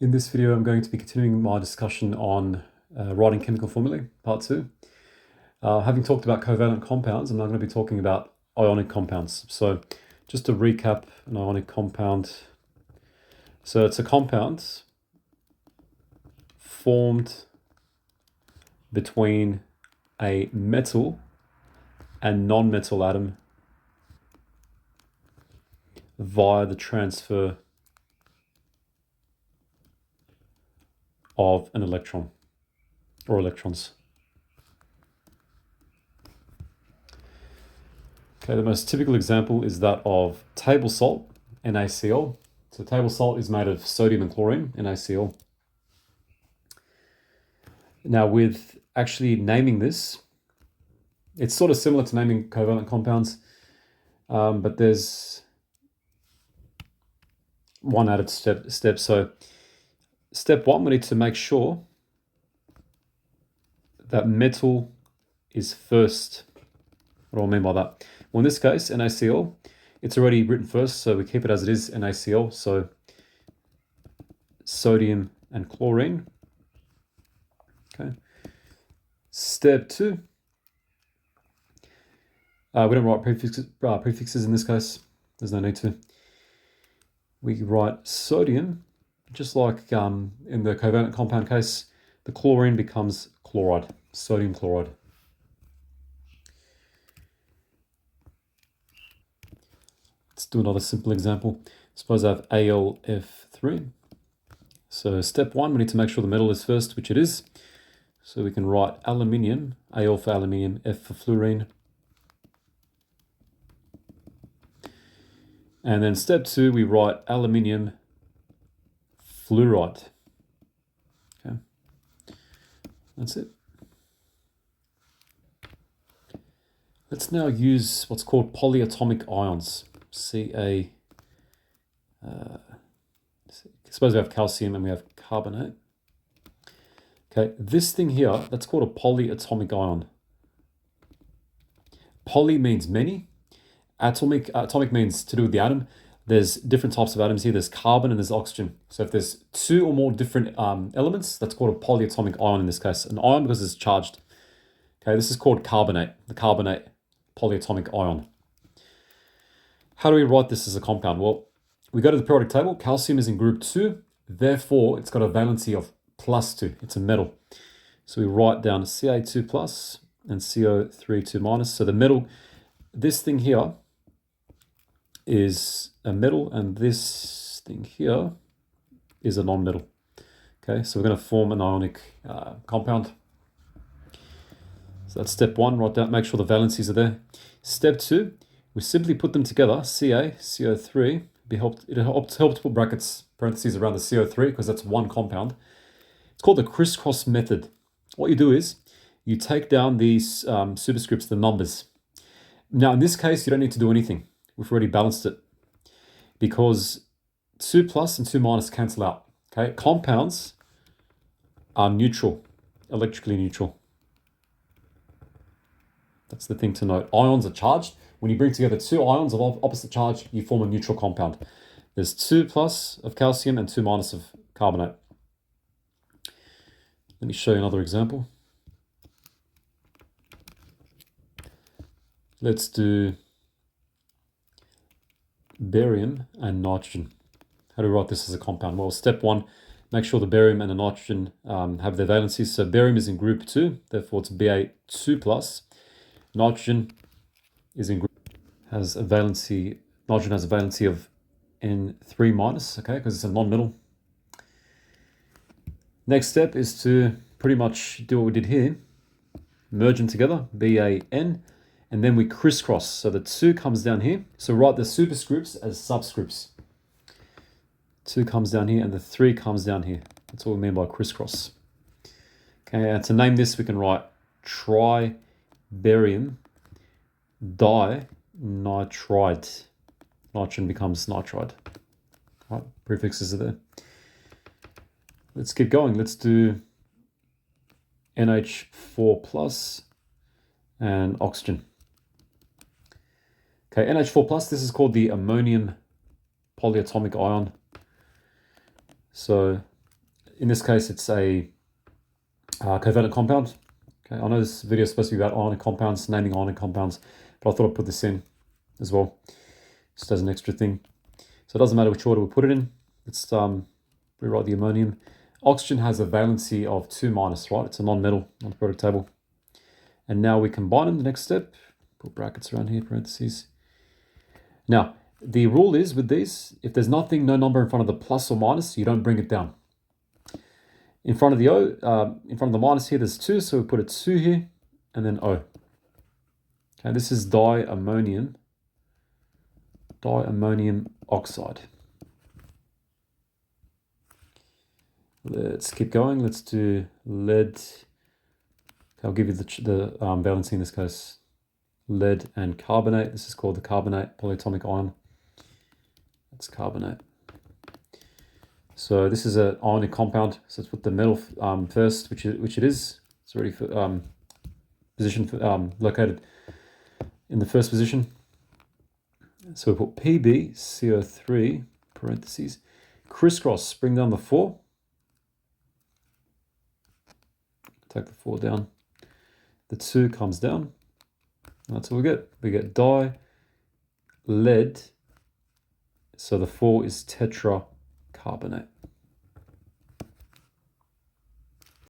In this video, I'm going to be continuing my discussion on writing chemical formulae, part 2. Having talked about covalent compounds, I'm now going to be talking about ionic compounds. So just to recap an ionic compound. So it's a compound formed between a metal and non-metal atom via the transfer of an electron or electrons. Okay, the most typical example is that of table salt, NaCl. So table salt is made of sodium and chlorine, NaCl. Now with actually naming this, it's sort of similar to naming covalent compounds, but there's one added step. So step 1, we need to make sure that metal is first. What do I mean by that? Well, in this case, NaCl, it's already written first, so we keep it as it is, NaCl. So sodium and chlorine. Okay. Step 2. We don't write prefixes in this case. There's no need to. We write sodium, just like in the covalent compound case, the chlorine becomes chloride, sodium chloride. Let's do another simple example. Suppose I have AlF3. So step 1, we need to make sure the metal is first, which it is. So we can write aluminium, Al for aluminium, F for fluorine. And then step 2, we write aluminium fluoride. Okay, that's it. Let's now use what's called polyatomic ions. Suppose we have calcium and we have carbonate. Okay, this thing here, that's called a polyatomic ion. Poly means many. Atomic means to do with the atom. There's different types of atoms here. There's carbon and there's oxygen. So if there's 2 or more different elements, that's called a polyatomic ion in this case. An ion because it's charged. Okay, this is called carbonate, the carbonate polyatomic ion. How do we write this as a compound? Well, we go to the periodic table. Calcium is in group 2. Therefore, it's got a valency of +2. It's a metal. So we write down Ca2 plus and CO3 2 minus. So the metal, this thing here is a metal and this thing here is a non-metal. Okay, so we're going to form an ionic compound. So that's step 1, write down, make sure the valencies are there. Step 2, we simply put them together, Ca, CO3, it helps to put parentheses around the CO3 because that's one compound. It's called the crisscross method. What you do is you take down these superscripts, the numbers. Now in this case, you don't need to do anything. We've already balanced it because 2 plus and 2 minus cancel out. Okay, compounds are neutral, electrically neutral. That's the thing to note. Ions are charged. When you bring together 2 ions of opposite charge, you form a neutral compound. There's 2 plus of calcium and 2 minus of carbonate. Let me show you another example. Let's do barium and nitrogen. How do we write this as a compound? Well, step 1, make sure the barium and the nitrogen have their valencies. So barium is in group 2, therefore it's Ba2 plus. Nitrogen is in group, has a valency of N3 minus, okay, because it's a non-metal. Next step is to pretty much do what we did here, merge them together, BaN, and then we crisscross. So the 2 comes down here. So write the superscripts as subscripts. 2 comes down here and the 3 comes down here. That's what we mean by crisscross. Okay, and to name this, we can write tribarium dinitride. Nitrogen becomes nitride. All right, prefixes are there. Let's keep going. Let's do NH4 plus and oxygen. Okay, NH4 plus, this is called the ammonium polyatomic ion. So In this case, it's a covalent compound. Okay, I know this video is supposed to be about ionic compounds, naming ionic compounds, but I thought I'd put this in as well, just as an extra thing. So it doesn't matter which order we put it in. Let's rewrite the ammonium. Oxygen has a valency of 2 minus, right? It's a non-metal on the periodic table. And now we combine them. The next step, put brackets around here, parentheses. Now, the rule is with these, if there's nothing, no number in front of the plus or minus, you don't bring it down. In front of the O, in front of the minus here, there's 2, so we put a 2 here, and then O. Okay, this is diammonium oxide. Let's keep going. Let's do lead. I'll give you the valency in this case. Lead and carbonate. This is called the carbonate polyatomic ion. That's carbonate. So this is an ionic compound. So let's put the metal first, which it is. It's already located in the first position. So we put PbCO3 parentheses crisscross. Bring down the 4. Take the 4 down. The 2 comes down. That's what we get. We get di lead. So the 4 is tetracarbonate.